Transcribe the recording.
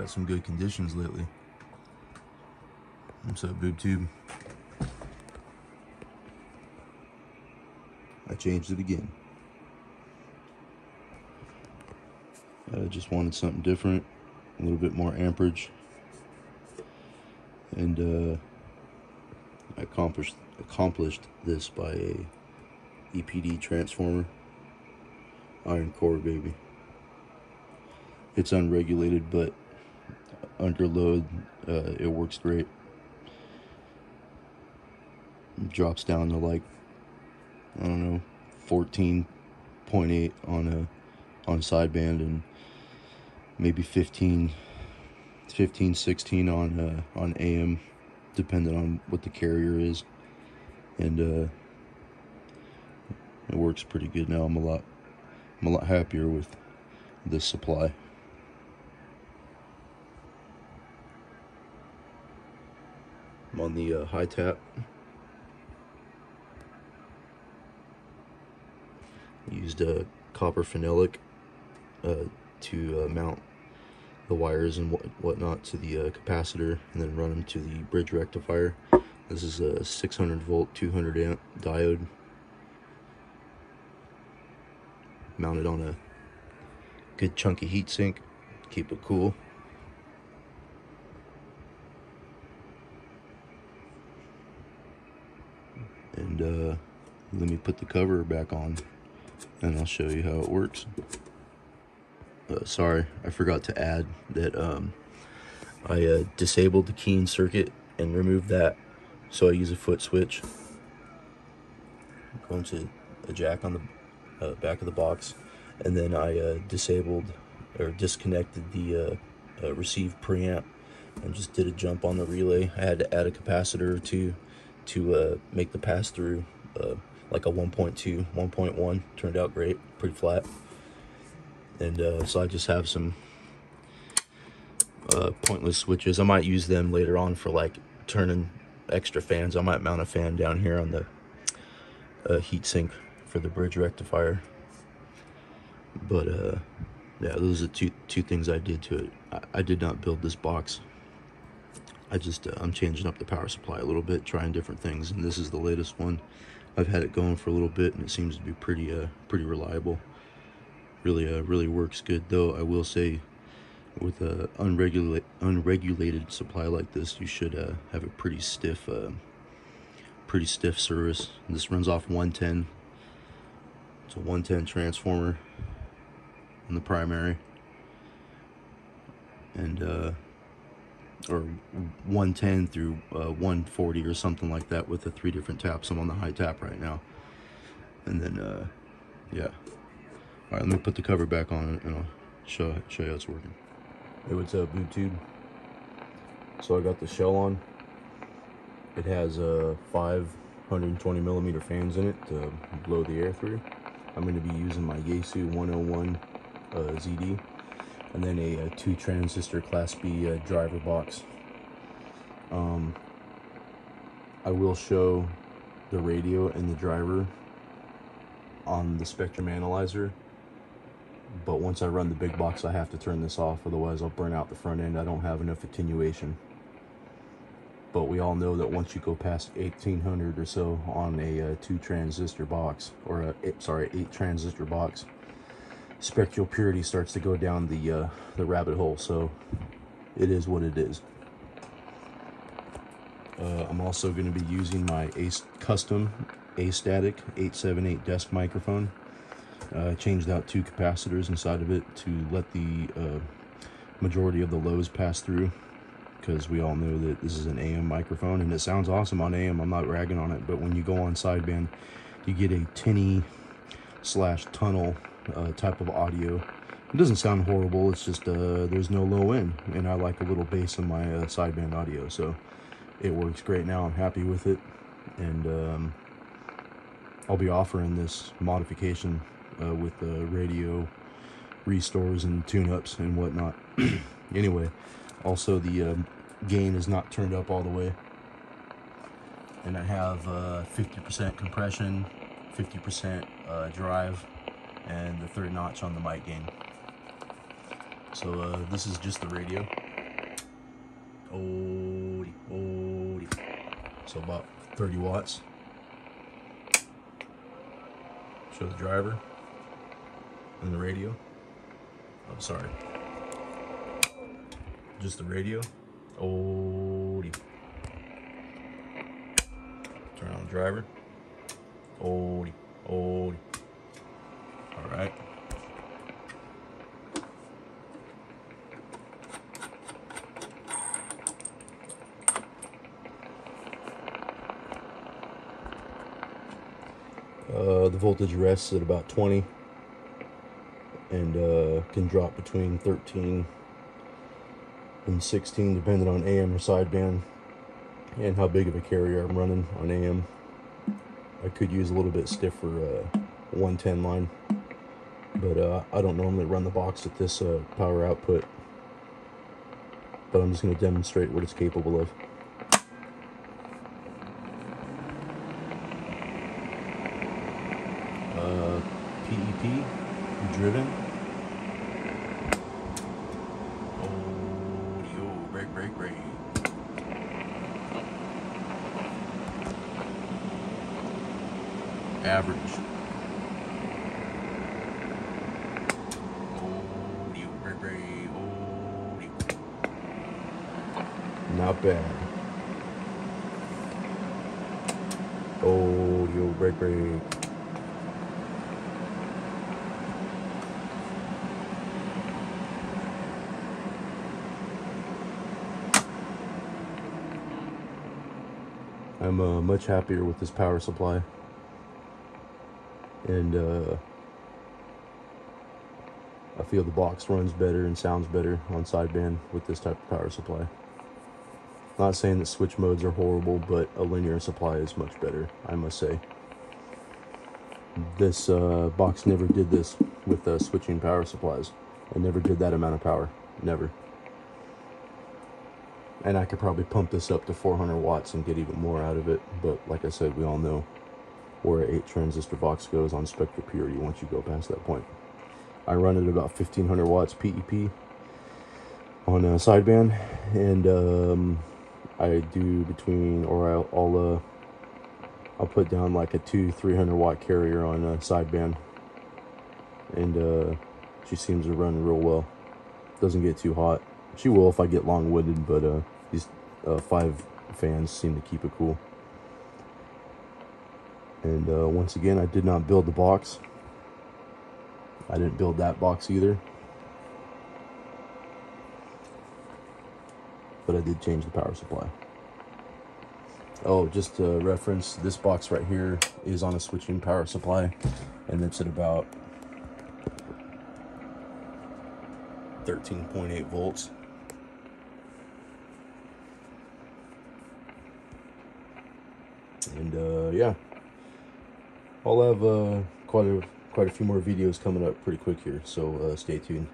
got some good conditions lately. What's up, boob tube? I changed it again. I just wanted something different, a little bit more amperage, and I accomplished this by a EPD transformer, iron core, baby. It's unregulated, but under load, it works great. It drops down to like, I don't know, 14.8 on a sideband, and maybe 15, 16 on AM, depending on what the carrier is. And it works pretty good now. I'm a lot happier with this supply. I'm on the high tap. Used a copper phenolic to mount the wires and whatnot to the capacitor, and then run them to the bridge rectifier. This is a 600 volt 200 amp diode mounted on a good chunky heatsink. Keep it cool. And let me put the cover back on and I'll show you how it works. Sorry, I forgot to add that I disabled the keying circuit and removed that, so I use a foot switch. Going to a jack on the back of the box, and then I disabled or disconnected the receive preamp and just did a jump on the relay. I had to add a capacitor or two to make the pass-through like a 1.2, 1.1. Turned out great, pretty flat. And so I just have some pointless switches. I might use them later on for like turning extra fans. I might mount a fan down here on the heatsink for the bridge rectifier. But yeah, those are two things I did to it. I did not build this box. I just I'm changing up the power supply a little bit, trying different things, and this is the latest one. I've had it going for a little bit, and it seems to be pretty reliable. Really works good. Though I will say, with a unregulated supply like this, you should have a pretty stiff service. This runs off 110. It's a 110 transformer in the primary, and or 110 through 140 or something like that, with the 3 different taps. I'm on the high tap right now, and then yeah. All right, let me put the cover back on and I'll show you how it's working. Hey, what's up, YouTube? So I got the shell on. It has 5 120 millimeter fans in it to blow the air through. I'm going to be using my Yaesu 101 ZD, and then a 2 transistor Class B driver box. I will show the radio and the driver on the spectrum analyzer, but once I run the big box, I have to turn this off, otherwise I'll burn out the front end. I don't have enough attenuation. But we all know that once you go past 1800 or so on a 2 transistor box, or a 8 transistor box, spectral purity starts to go down the rabbit hole. So it is what it is. I'm also going to be using my custom A-Static 878 desk microphone. I changed out 2 capacitors inside of it to let the majority of the lows pass through, because we all know that this is an AM microphone, and it sounds awesome on AM. I'm not ragging on it, but when you go on sideband, you get a tinny / tunnel type of audio. It doesn't sound horrible, it's just there's no low end, and I like a little bass in my sideband audio, so it works great now. I'm happy with it, and I'll be offering this modification with radio restores and tune-ups and whatnot. Anyway, also the gain is not turned up all the way, and I have 50% compression, 50% drive, and the 3rd notch on the mic gain. So this is just the radio. Odie, odie. So about 30 watts. Show the driver and the radio. Oh, sorry. Just the radio. Odie. Turn on the driver. Odie, odie. All right. The voltage rests at about 20 and can drop between 13 and 16 depending on AM or sideband and how big of a carrier I'm running on AM. I could use a little bit stiffer 110 line, but I don't normally run the box at this power output, but I'm just going to demonstrate what it's capable of. PEP, driven. Oh, brake, brake, brake. Average. Oh, brake, brake. Oh, not bad. Oh, brake, brake. I'm much happier with this power supply, and I feel the box runs better and sounds better on sideband with this type of power supply. Not saying that switch modes are horrible, but a linear supply is much better, I must say. This box never did this with switching power supplies. It never did that amount of power, never. And I could probably pump this up to 400 watts and get even more out of it. But like I said, we all know where an 8 transistor box goes on spectral purity once you go past that point. I run it about 1500 watts PEP on sideband, and I do between, or I'll put down like a 200-300 watt carrier on sideband, and she seems to run real well. Doesn't get too hot. She will if I get long-winded, but these 5 fans seem to keep it cool. And once again, I did not build the box. I didn't build that box either. But I did change the power supply. Oh, just to reference, this box right here is on a switching power supply, and it's at about 13.8 volts. And yeah, I'll have quite a few more videos coming up pretty quick here, so stay tuned.